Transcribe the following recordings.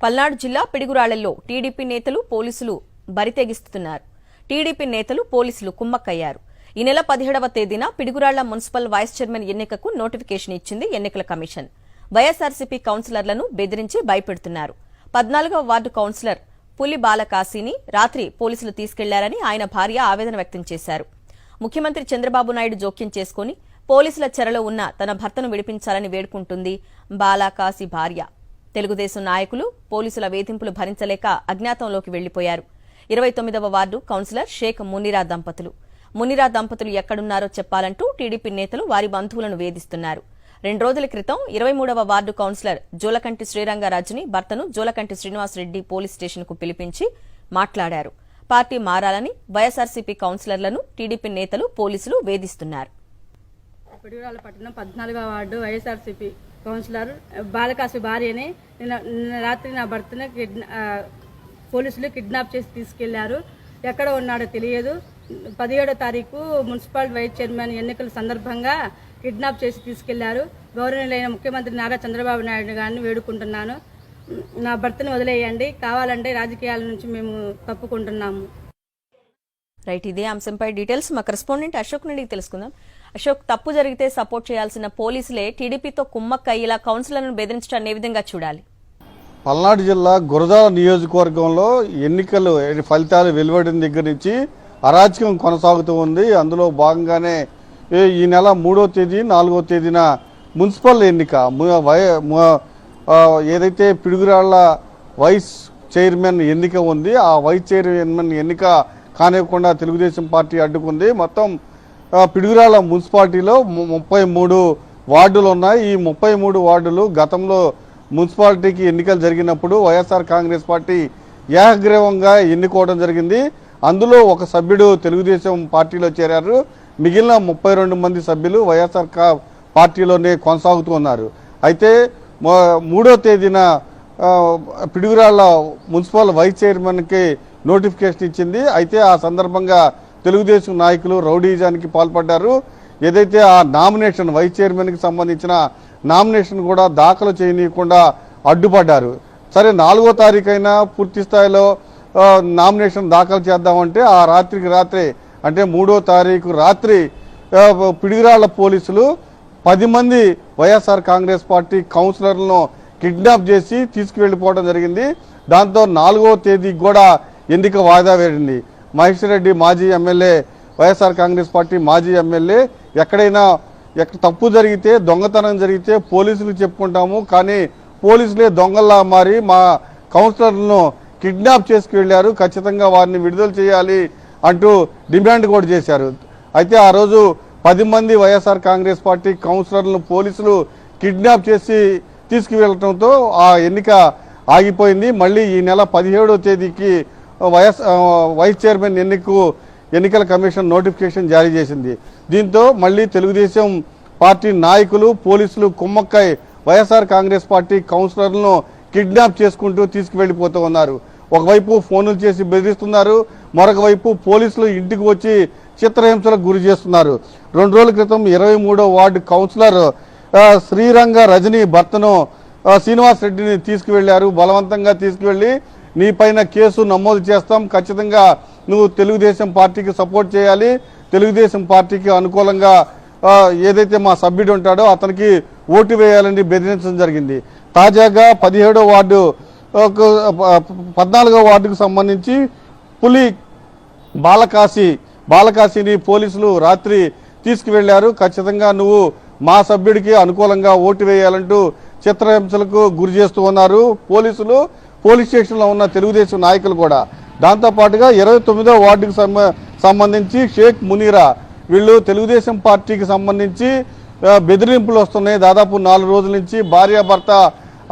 పల్నాడు జిల్లా పిడుగురాళ్లలో టీడీపీ నేతలు పోలీసులు బరితెగిస్తున్నారు. టీడీపీ నేతలు పోలీసులు కుమ్మక్కయ్యారు. ఈ నెల 17వ తేదీన పిడుగురాళ్ల మున్సిపల్ వైస్ చైర్మన్ ఎన్నికకు నోటిఫికేషన్ ఇచ్చింది ఎన్నికల కమిషన్. వైఎస్ఆర్సీపీ కౌన్సిలర్లను బెదిరించి భయపెడుతున్నారు. 14వ వార్డు కౌన్సిలర్ పులి బాలకాశీని రాత్రి పోలీసులు తీసుకెళ్లారని ఆయన భార్య ఆవేదన వ్యక్తం చేశారు. ముఖ్యమంత్రి చంద్రబాబు నాయుడు జోక్యం చేసుకుని పోలీసుల చెరలో ఉన్న తన భర్తను విడిపించాలని వేడుకుంటుంది బాలకాశీ భార్య. తెలుగుదేశం నాయకులు పోలీసుల వేధింపులు భరించలేక అజ్ఞాతంలోకి వెళ్లిపోయారు. 29వ వార్డు కౌన్సిలర్ షేక్ మునీరా దంపతులు ఎక్కడున్నారో చెప్పాలంటూ టీడీపీ నేతలు వారి బంధువులను వేధిస్తున్నారు. 2 రోజుల క్రితం 23వ వార్డు కౌన్సిలర్ జోలకంటి శ్రీరంగరాజుని భర్తను జోలకంటి శ్రీనివాసరెడ్డి పోలీస్ స్టేషన్కు పిలిపించి మాట్లాడారు. పార్టీ మారాలని వైఎస్ఆర్సీపీ కౌన్సిలర్లను టీడీపీ నేతలు పోలీసులు వేధిస్తున్నారు. పిడుగురాళ్ల పట్టణం 14వ వార్డు వైఎస్ఆర్సీపీ కౌన్సిలర్ బాలకాశి భార్యని నిన్న రాత్రి నా భర్తను పోలీసులు కిడ్నాప్ చేసి తీసుకెళ్లారు. ఎక్కడ ఉన్నాడో తెలియదు. 17వ తారీఖు మున్సిపల్ వైస్ చైర్మన్ ఎన్నికల సందర్భంగా కిడ్నాప్ చేసి తీసుకెళ్లారు. గౌరవనీయులైన ముఖ్యమంత్రి నారా చంద్రబాబు నాయుడు గారిని వేడుకుంటున్నాను, నా భర్తను వదిలేయండి, కావాలంటే రాజకీయాల నుంచి మేము తప్పుకుంటున్నాము. రైట్, ఇదే అంశంపై డీటెయిల్స్ మా కరెస్పాండెంట్ అశోక్ నుండి తెలుసుకుందాం. అశోక్, తప్పు జరిగితే సపోర్ట్ చేయాల్సిన పోలీసులే టీడీపీతో కుమ్మక్క ఇలా కౌన్సిలర్లను బెదిరించడాన్ని ఏ విధంగా చూడాలి? పల్నాడు జిల్లా గురజాల నియోజకవర్గంలో ఎన్నికలు ఫలితాలు వెలువడిన దగ్గర నుంచి అరాచకం కొనసాగుతూ ఉంది. అందులో భాగంగానే ఈ నెల 3వ తేదీ 4వ తేదీన మున్సిపల్ ఎన్నిక ఏదైతే పిడుగురాళ్ల వైస్ చైర్మన్ ఎన్నిక ఉంది, ఆ వైస్ చైర్మన్ ఎన్నిక కానివ్వకుండా తెలుగుదేశం పార్టీ అడ్డుకుంది. మొత్తం పిడుగురాళ్ల మున్సిపాలిటీలో 33 వార్డులు ఉన్నాయి. ఈ 33 వార్డులు గతంలో మున్సిపాలిటీకి ఎన్నికలు జరిగినప్పుడు వైఎస్ఆర్ కాంగ్రెస్ పార్టీ ఏకగ్రీవంగా ఎన్నుకోవడం జరిగింది. అందులో ఒక సభ్యుడు తెలుగుదేశం పార్టీలో చేరారు. మిగిలిన 32 మంది సభ్యులు వైఎస్ఆర్ పార్టీలోనే కొనసాగుతూ ఉన్నారు. అయితే 3వ తేదీన పిడుగురాళ్ల మున్సిపల్ వైస్ చైర్మన్కి నోటిఫికేషన్ ఇచ్చింది. అయితే ఆ సందర్భంగా తెలుగుదేశం నాయకులు రౌడీజానికి పాల్పడ్డారు. ఏదైతే ఆ నామినేషన్ వైస్ చైర్మన్కి సంబంధించిన నామినేషన్ కూడా దాఖలు చేయనీయకుండా అడ్డుపడ్డారు. సరే, 4వ తారీఖైనా పూర్తి స్థాయిలో నామినేషన్ దాఖలు చేద్దామంటే ఆ రాత్రికి రాత్రే అంటే 3వ తారీఖు రాత్రి పిడుగురాళ్ల పోలీసులు 10 మంది వైఎస్ఆర్ కాంగ్రెస్ పార్టీ కౌన్సిలర్లను కిడ్నాప్ చేసి తీసుకువెళ్ళిపోవడం జరిగింది. దాంతో 4వ తేదీకి కూడా ఎన్నిక వాయిదా వేడింది. మహేష్ రెడ్డి మాజీ ఎమ్మెల్యే, వైఎస్ఆర్ కాంగ్రెస్ పార్టీ మాజీ ఎమ్మెల్యే, ఎక్కడ తప్పు జరిగితే దొంగతనం జరిగితే పోలీసులు చెప్పుకుంటాము, కానీ పోలీసులే దొంగల్లా మారి మా కౌన్సిలర్లను కిడ్నాప్ చేసుకువెళ్లారు, ఖచ్చితంగా వారిని విడుదల చేయాలి అంటూ డిమాండ్ కూడా చేశారు. అయితే ఆ రోజు 10 మంది వైఎస్ఆర్ కాంగ్రెస్ పార్టీ కౌన్సిలర్లను పోలీసులు కిడ్నాప్ చేసి తీసుకువెళ్లడంతో ఆ ఎన్నిక ఆగిపోయింది. మళ్ళీ ఈ నెల 17వ తేదీకి వైస్ చైర్మన్ ఎన్నికల కమిషన్ నోటిఫికేషన్ జారీ చేసింది. దీంతో మళ్ళీ తెలుగుదేశం పార్టీ నాయకులు పోలీసులు కుమ్మక్కై వైఎస్ఆర్ కాంగ్రెస్ పార్టీ కౌన్సిలర్లను కిడ్నాప్ చేసుకుంటూ తీసుకువెళ్లిపోతూ ఉన్నారు. ఒకవైపు ఫోన్లు చేసి బెదిరిస్తున్నారు, మరొక వైపు పోలీసులు ఇంటికి వచ్చి చిత్రహింసలకు గురి చేస్తున్నారు. 2 రోజుల క్రితం 23వ వార్డు కౌన్సిలర్ శ్రీరంగ రజని భర్తను శ్రీనివాసరెడ్డిని తీసుకువెళ్లారు. బలవంతంగా తీసుకువెళ్లి నీ పైన కేసు నమోదు చేస్తాం, ఖచ్చితంగా నువ్వు తెలుగుదేశం పార్టీకి సపోర్ట్ చేయాలి, తెలుగుదేశం పార్టీకి అనుకూలంగా ఏదైతే మా సభ్యుడు ఉంటాడో అతనికి ఓటు వేయాలని బెదిరించడం జరిగింది. తాజాగా 17వ వార్డు 14వ వార్డుకు సంబంధించి పులి బాలకాశీని పోలీసులు రాత్రి తీసుకువెళ్లారు. ఖచ్చితంగా నువ్వు మా సభ్యుడికి అనుకూలంగా ఓటు వేయాలంటూ చిత్రహింసలకు గురి చేస్తూ ఉన్నారు పోలీసులు, పోలీస్ స్టేషన్లో ఉన్న తెలుగుదేశం నాయకులు కూడా. దాంతోపాటుగా 29వ వార్డుకు సంబంధించి షేక్ మునీరా, వీళ్ళు తెలుగుదేశం పార్టీకి సంబంధించి బెదిరింపులు వస్తున్నాయి. దాదాపు 4 రోజుల నుంచి భార్యాభర్త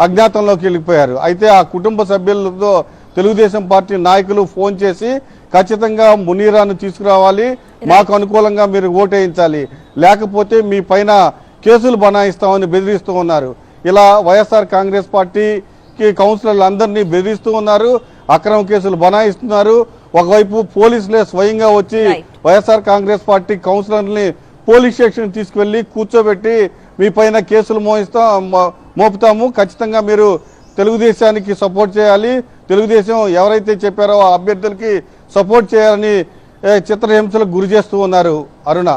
అజ్ఞాతంలోకి వెళ్ళిపోయారు. అయితే ఆ కుటుంబ సభ్యులతో తెలుగుదేశం పార్టీ నాయకులు ఫోన్ చేసి ఖచ్చితంగా మునీరాను తీసుకురావాలి, మాకు అనుకూలంగా మీరు ఓటేయించాలి, లేకపోతే మీ పైన కేసులు బనాయిస్తామని బెదిరిస్తూ ఉన్నారు. ఇలా వైఎస్ఆర్ కాంగ్రెస్ పార్టీకి కౌన్సిలర్లు అందరినీ బెదిరిస్తూ ఉన్నారు, అక్రమ కేసులు బనాయిస్తున్నారు. ఒకవైపు పోలీసులే స్వయంగా వచ్చి వైఎస్ఆర్ కాంగ్రెస్ పార్టీ కౌన్సిలర్ని పోలీస్ స్టేషన్ తీసుకువెళ్లి కూర్చోబెట్టి మీ పైన కేసులు మోపుతాము, ఖచ్చితంగా మీరు తెలుగుదేశానికి సపోర్ట్ చేయాలి, తెలుగుదేశం ఎవరైతే చెప్పారో ఆ అభ్యర్థులకి సపోర్ట్ చేయాలని చిత్రహింసలకు గురి చేస్తూ ఉన్నారు అరుణ.